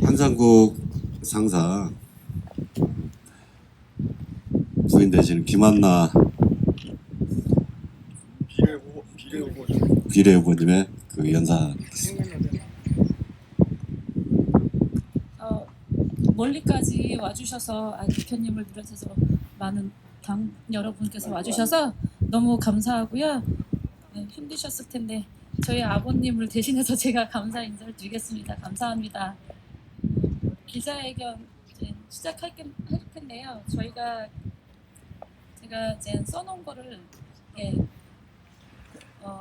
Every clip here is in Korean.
한상국 상사 부인 되시는 김한나 비례 후보님의 그 연사 있겠습니다. 멀리까지 와주셔서 대표님을 비롯해서 많은 당 여러분께서 와주셔서 너무 감사하고요. 힘드셨을 텐데 저희 아버님을 대신해서 제가 감사 인사를 드리겠습니다. 감사합니다. 기자회견 이제 시작할 텐데요. 제가 이제 써놓은 거를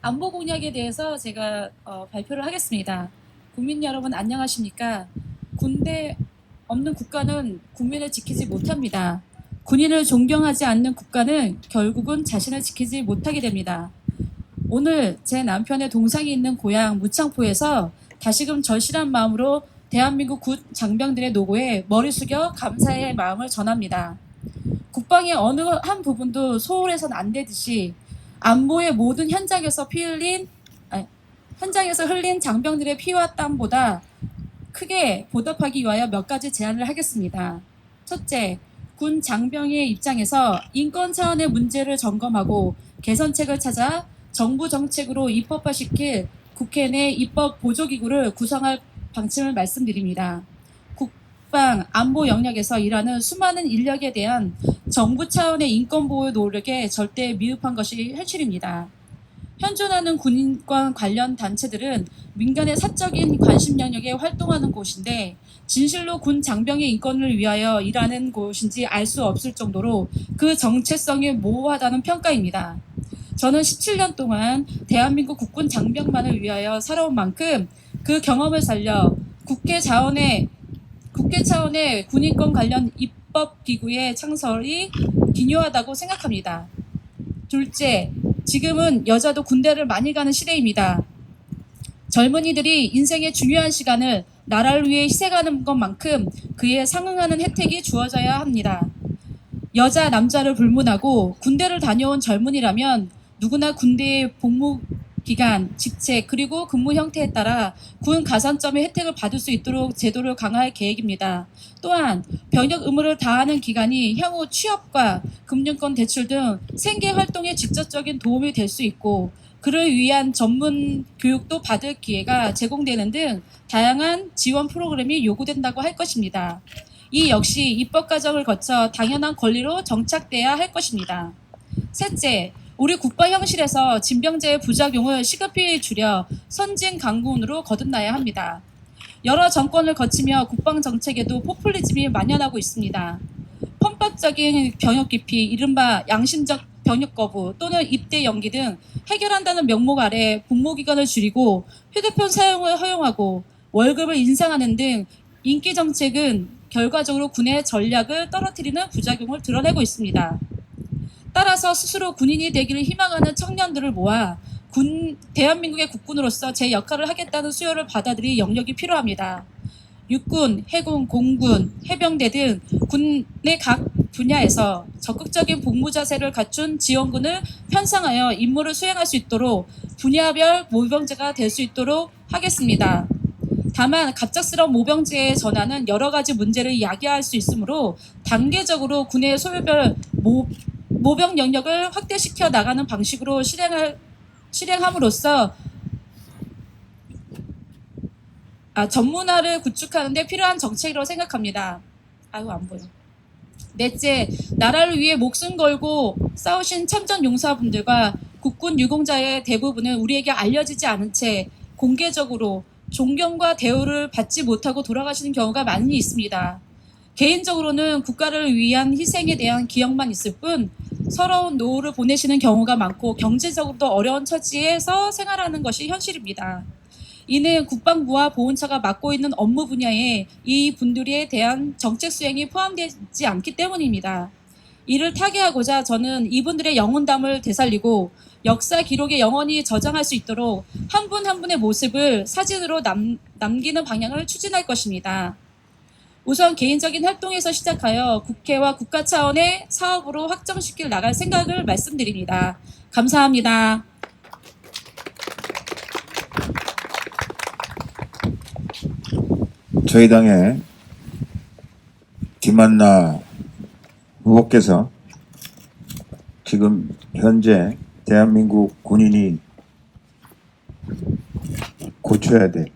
안보 공약에 대해서 제가 발표를 하겠습니다. 국민 여러분 안녕하십니까? 군대 없는 국가는 국민을 지키지 못합니다. 군인을 존경하지 않는 국가는 결국은 자신을 지키지 못하게 됩니다. 오늘 제 남편의 동상이 있는 고향 무창포에서 다시금 절실한 마음으로 대한민국 군 장병들의 노고에 머리 숙여 감사의 마음을 전합니다. 국방의 어느 한 부분도 소홀해서는 안 되듯이 안보의 모든 현장에서 흘린 장병들의 피와 땀보다 크게 보답하기 위하여 몇 가지 제안을 하겠습니다. 첫째, 군 장병의 입장에서 인권 차원의 문제를 점검하고 개선책을 찾아 정부 정책으로 입법화시킬 국회 내 입법 보조기구를 구성할 방침을 말씀드립니다. 국방, 안보 영역에서 일하는 수많은 인력에 대한 정부 차원의 인권보호 노력에 절대 미흡한 것이 현실입니다. 현존하는 군인권 관련 단체들은 민간의 사적인 관심 영역에 활동하는 곳인데 진실로 군 장병의 인권을 위하여 일하는 곳인지 알 수 없을 정도로 그 정체성이 모호하다는 평가입니다. 저는 17년 동안 대한민국 국군 장병만을 위하여 살아온 만큼 그 경험을 살려 국회 차원의 군인권 관련 입법기구의 창설이 기묘하다고 생각합니다. 둘째, 지금은 여자도 군대를 많이 가는 시대입니다. 젊은이들이 인생의 중요한 시간을 나라를 위해 희생하는 것만큼 그에 상응하는 혜택이 주어져야 합니다. 여자, 남자를 불문하고 군대를 다녀온 젊은이라면 누구나 군대의 복무 기간, 직책, 그리고 근무 형태에 따라 군 가산점의 혜택을 받을 수 있도록 제도를 강화할 계획입니다. 또한 병역 의무를 다하는 기간이 향후 취업과 금융권 대출 등 생계 활동에 직접적인 도움이 될 수 있고 그를 위한 전문 교육도 받을 기회가 제공되는 등 다양한 지원 프로그램이 요구된다고 할 것입니다. 이 역시 입법 과정을 거쳐 당연한 권리로 정착돼야 할 것입니다. 셋째, 우리 국방 현실에서 징병제의 부작용을 시급히 줄여 선진 강군으로 거듭나야 합니다. 여러 정권을 거치며 국방 정책에도 포퓰리즘이 만연하고 있습니다. 편법적인 병역 기피, 이른바 양심적 병역 거부 또는 입대 연기 등 해결한다는 명목 아래 복무 기간을 줄이고 휴대폰 사용을 허용하고 월급을 인상하는 등 인기 정책은 결과적으로 군의 전략을 떨어뜨리는 부작용을 드러내고 있습니다. 따라서 스스로 군인이 되기를 희망하는 청년들을 모아 대한민국의 국군으로서 제 역할을 하겠다는 수요를 받아들일 영역이 필요합니다. 육군, 해군, 공군, 해병대 등 군의 각 분야에서 적극적인 복무 자세를 갖춘 지원군을 편성하여 임무를 수행할 수 있도록 분야별 모병제가 될 수 있도록 하겠습니다. 다만 갑작스러운 모병제의 전환은 여러 가지 문제를 야기할 수 있으므로 단계적으로 군의 소요별 모병 영역을 확대시켜 나가는 방식으로 실행함으로써 전문화를 구축하는 데 필요한 정책이라고 생각합니다. 안 보여. 넷째, 나라를 위해 목숨 걸고 싸우신 참전 용사분들과 국군 유공자의 대부분은 우리에게 알려지지 않은 채 공개적으로 존경과 대우를 받지 못하고 돌아가시는 경우가 많이 있습니다. 개인적으로는 국가를 위한 희생에 대한 기억만 있을 뿐 서러운 노후를 보내시는 경우가 많고 경제적으로도 어려운 처지에서 생활하는 것이 현실입니다. 이는 국방부와 보훈처가 맡고 있는 업무 분야에 이 분들에 대한 정책 수행이 포함되지 않기 때문입니다. 이를 타개하고자 저는 이분들의 영혼담을 되살리고 역사 기록에 영원히 저장할 수 있도록 한 분 한 분의 모습을 사진으로 남기는 방향을 추진할 것입니다. 우선 개인적인 활동에서 시작하여 국회와 국가 차원의 사업으로 확정시킬 나갈 생각을 말씀드립니다. 감사합니다. 저희 당의 김한나 후보께서 지금 현재 대한민국 군인이 고쳐야 될,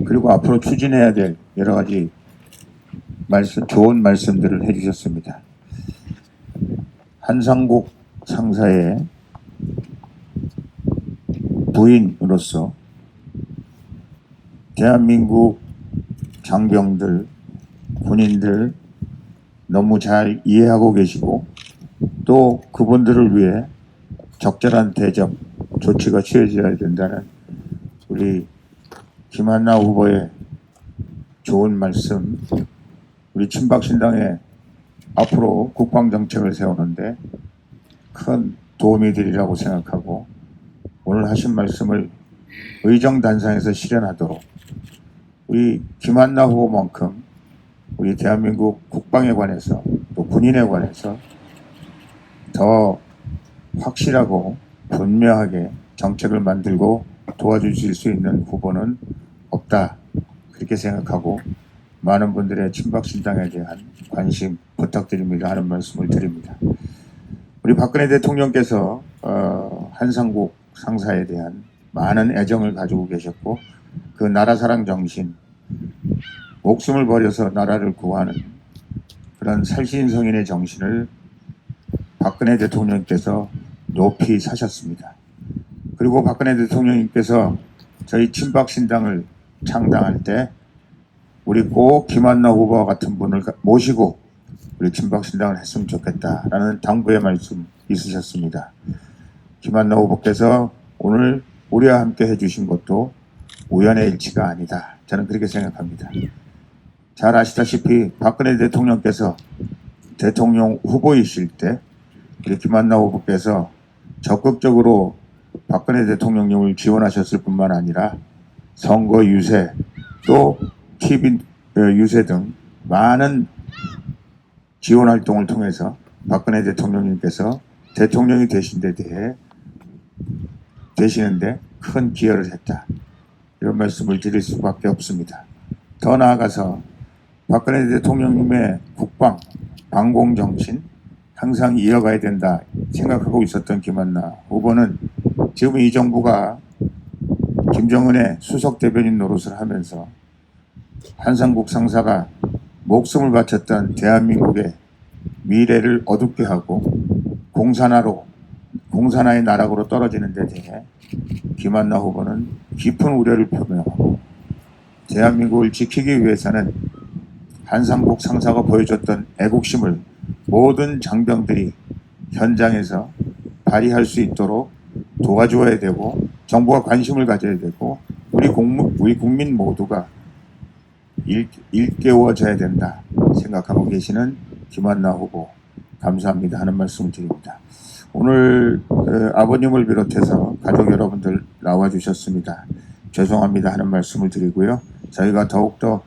그리고 앞으로 추진해야 될 여러 가지 좋은 말씀들을 해주셨습니다. 한상국 상사의 부인으로서 대한민국 장병들, 군인들 너무 잘 이해하고 계시고, 또 그분들을 위해 적절한 대접, 조치가 취해져야 된다는 우리 김한나 후보의 좋은 말씀, 우리 친박신당에 앞으로 국방정책을 세우는데 큰 도움이 되리라고 생각하고, 오늘 하신 말씀을 의정단상에서 실현하도록 우리 김한나 후보만큼 우리 대한민국 국방에 관해서 또 군인에 관해서 더 확실하고 분명하게 정책을 만들고 도와주실 수 있는 후보는 없다, 그렇게 생각하고 많은 분들의 친박신당에 대한 관심 부탁드립니다 하는 말씀을 드립니다. 우리 박근혜 대통령께서 한상국 상사에 대한 많은 애정을 가지고 계셨고, 그 나라사랑 정신, 목숨을 버려서 나라를 구하는 그런 살신성인의 정신을 박근혜 대통령께서 높이 사셨습니다. 그리고 박근혜 대통령님께서 저희 친박신당을 창당할 때 우리 꼭 김한나 후보와 같은 분을 모시고 우리 친박신당을 했으면 좋겠다라는 당부의 말씀 있으셨습니다. 김한나 후보께서 오늘 우리와 함께 해주신 것도 우연의 일치가 아니다, 저는 그렇게 생각합니다. 잘 아시다시피 박근혜 대통령께서 대통령 후보이실 때 우리 김한나 후보께서 적극적으로 박근혜 대통령님을 지원하셨을 뿐만 아니라 선거 유세, 또 TV 유세 등 많은 지원 활동을 통해서 박근혜 대통령님께서 대통령이 되시는데 큰 기여를 했다, 이런 말씀을 드릴 수밖에 없습니다. 더 나아가서 박근혜 대통령님의 국방, 방공 정신 항상 이어가야 된다 생각하고 있었던 김한나 후보는 지금 이 정부가 김정은의 수석 대변인 노릇을 하면서 한상국 상사가 목숨을 바쳤던 대한민국의 미래를 어둡게 하고 공산화의 나락으로 떨어지는 데 대해 김한나 후보는 깊은 우려를 표명하고, 대한민국을 지키기 위해서는 한상국 상사가 보여줬던 애국심을 모든 장병들이 현장에서 발휘할 수 있도록 도와줘야 되고, 정부가 관심을 가져야 되고, 우리 국민 모두가 일깨워져야 된다 생각하고 계시는 김한나 후보, 감사합니다 하는 말씀을 드립니다. 오늘 아버님을 비롯해서 가족 여러분들 나와주셨습니다. 죄송합니다 하는 말씀을 드리고요. 저희가 더욱더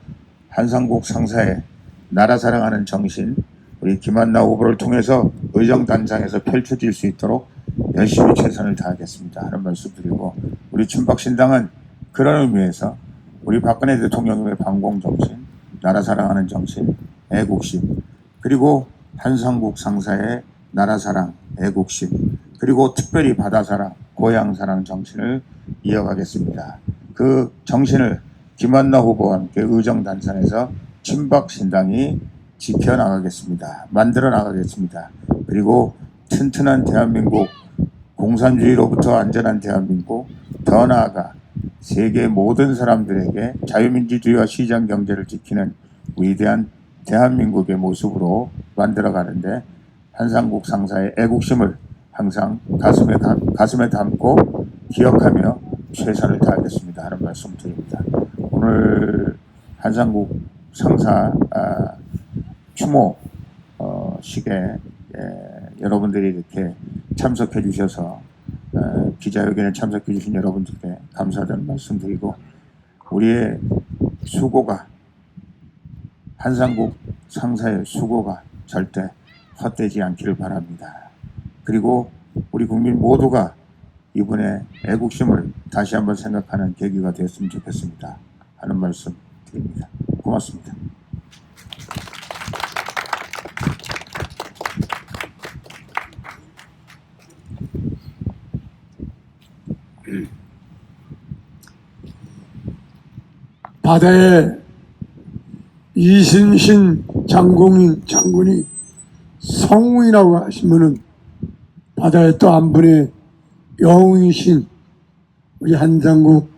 한상국 상사의 나라 사랑하는 정신, 우리 김한나 후보를 통해서 의정단장에서 펼쳐질 수 있도록 열심히 최선을 다하겠습니다 하는 말씀 드리고, 우리 친박신당은 그런 의미에서 우리 박근혜 대통령님의 방공정신, 나라 사랑하는 정신, 애국심, 그리고 한상국 상사의 나라사랑, 애국심, 그리고 특별히 바다사랑, 고향사랑 정신을 이어가겠습니다. 그 정신을 김한나 후보와 함께 의정단선에서 친박신당이 지켜나가겠습니다. 만들어 나가겠습니다. 그리고 튼튼한 대한민국, 공산주의로부터 안전한 대한민국, 더 나아가 세계 모든 사람들에게 자유민주주의와 시장경제를 지키는 위대한 대한민국의 모습으로 만들어가는데 한상국 상사의 애국심을 항상 가슴에 담고 기억하며 최선을 다하겠습니다 하는 말씀 드립니다. 오늘 한상국 상사 추모식에 여러분들이 이렇게 참석해 주셔서 기자회견에 참석해 주신 여러분들께 감사하다는 말씀 드리고, 우리의 수고가, 한상국 상사의 수고가 절대 헛되지 않기를 바랍니다. 그리고 우리 국민 모두가 이분의 애국심을 다시 한번 생각하는 계기가 되었으면 좋겠습니다 하는 말씀 드립니다. 고맙습니다. 바다에 이순신 장군이 성웅이라고 하시면은 바다에 또 한 분의 영웅이신 우리 한상국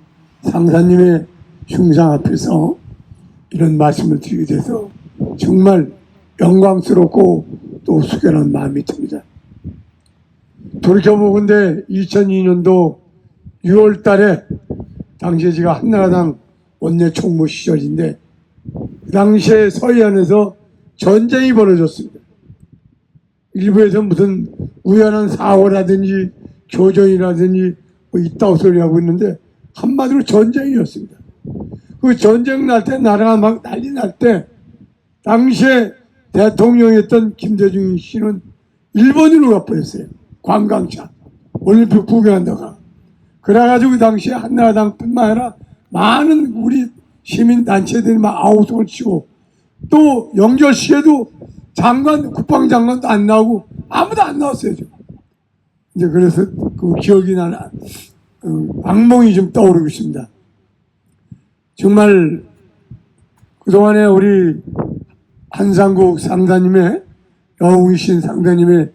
상사님의 흉상 앞에서 이런 말씀을 드리게 돼서 정말 영광스럽고 또 숙연한 마음이 듭니다. 돌이켜보건대 2002년도 6월 달에 당시에 제가 한나라당 원내 총무 시절인데 그 당시에 서해안에서 전쟁이 벌어졌습니다. 일부에서 무슨 우연한 사고라든지 교전이라든지 뭐 있다고 소리하고 있는데 한마디로 전쟁이었습니다. 그 전쟁 날 때 나라가 막 난리 날 때 당시에 대통령이었던 김대중 씨는 일본으로 가버렸어요. 관광차 올림픽 구경한다가. 그래가지고 그 당시에 한나라당뿐만 아니라 많은 우리 시민단체들이 막 아우성을 치고 또 영결식에도 장관, 국방장관도 안 나오고 아무도 안 나왔어요. 지금. 이제 그래서 그 기억이 나는 악몽이 좀 떠오르고 있습니다. 정말 그동안에 우리 한상국 상사님의 영웅이신 상사님의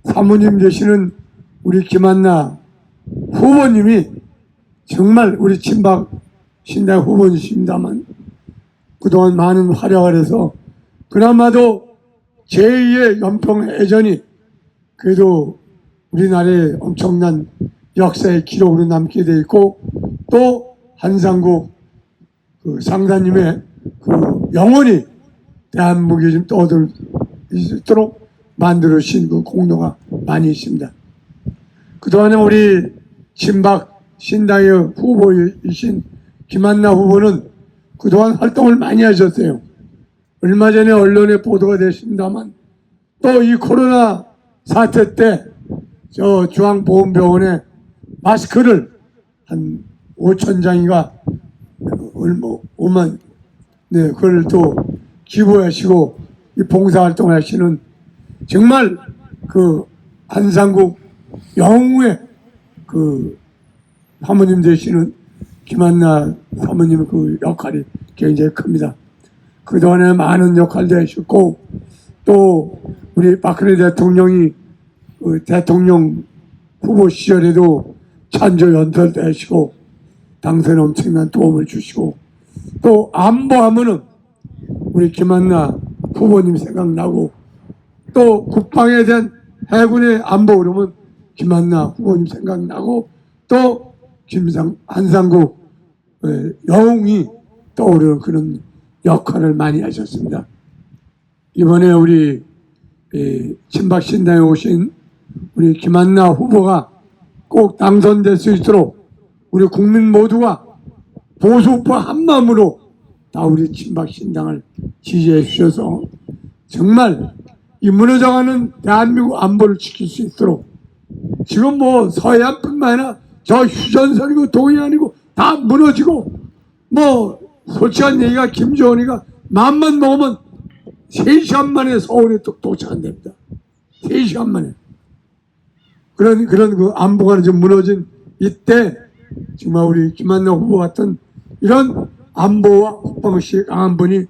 사모님 되시는 우리 김한나 후보님이 정말 우리 친박 신당 후보이십니다만 그동안 많은 활약을 해서 그나마도 제2의 연평해전이 그래도 우리나라의 엄청난 역사의 기록으로 남게 돼 있고 또 한상국 그 상사님의 그 영원히 대한민국에 좀 떠들 수 있도록 만들어주신 그 공로가 많이 있습니다. 그동안에 우리 친박 신당의 후보이신 김한나 후보는 그동안 활동을 많이 하셨어요. 얼마 전에 언론에 보도가 됐습니다만 또 이 코로나 사태 때 저 중앙보건병원에 마스크를 한 5천 장인가 얼마 5만 네 그걸 또 기부하시고 이 봉사활동을 하시는 정말 그 한상국 영웅의 그 사모님 되시는 김한나 사모님의 그 역할이 굉장히 큽니다. 그동안에 많은 역할도 하셨고 또 우리 박근혜 대통령이 그 대통령 후보 시절에도 찬조 연설도 하시고 당선에 엄청난 도움을 주시고 또 안보하면은 우리 김한나 후보님 생각나고 또 국방에 대한 해군의 안보 그러면 김한나 후보님 생각나고 또 한상국 영웅이 떠오르는 그런 역할을 많이 하셨습니다. 이번에 우리 친박 신당에 오신 우리 김한나 후보가 꼭 당선될 수 있도록 우리 국민 모두가 보수파 한마음으로 다 우리 친박 신당을 지지해 주셔서 정말 이 무너져가는 대한민국 안보를 지킬 수 있도록 지금 뭐 서해안뿐만 아니라 저 휴전선이고 동해안이고 다 무너지고 뭐 솔직한 얘기가 김정은이가 마음만 먹으면 3시간 만에 서울에 또 도착한답니다. 3시간 만에. 그런 그 안보가 좀 무너진 이때 정말 우리 김한나 후보 같은 이런 안보와 국방시 강한 분이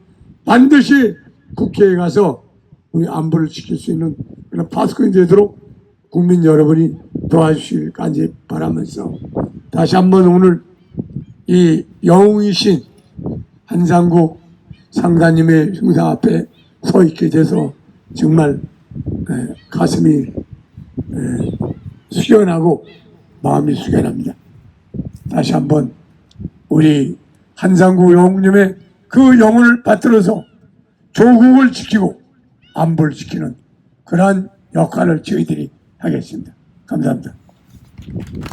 반드시 국회에 가서 우리 안보를 지킬 수 있는 그런 파수꾼이 되도록 국민 여러분이 도와주시길 간절히 바라면서 다시 한번 오늘 이 영웅이신 한상국 상사님의 흉상 앞에 서 있게 돼서 정말 가슴이 숙연하고 마음이 숙연합니다. 다시 한번 우리 한상국 영웅님의 그 영혼을 받들어서 조국을 지키고 안보를 지키는 그러한 역할을 저희들이 하겠습니다. 감사합니다.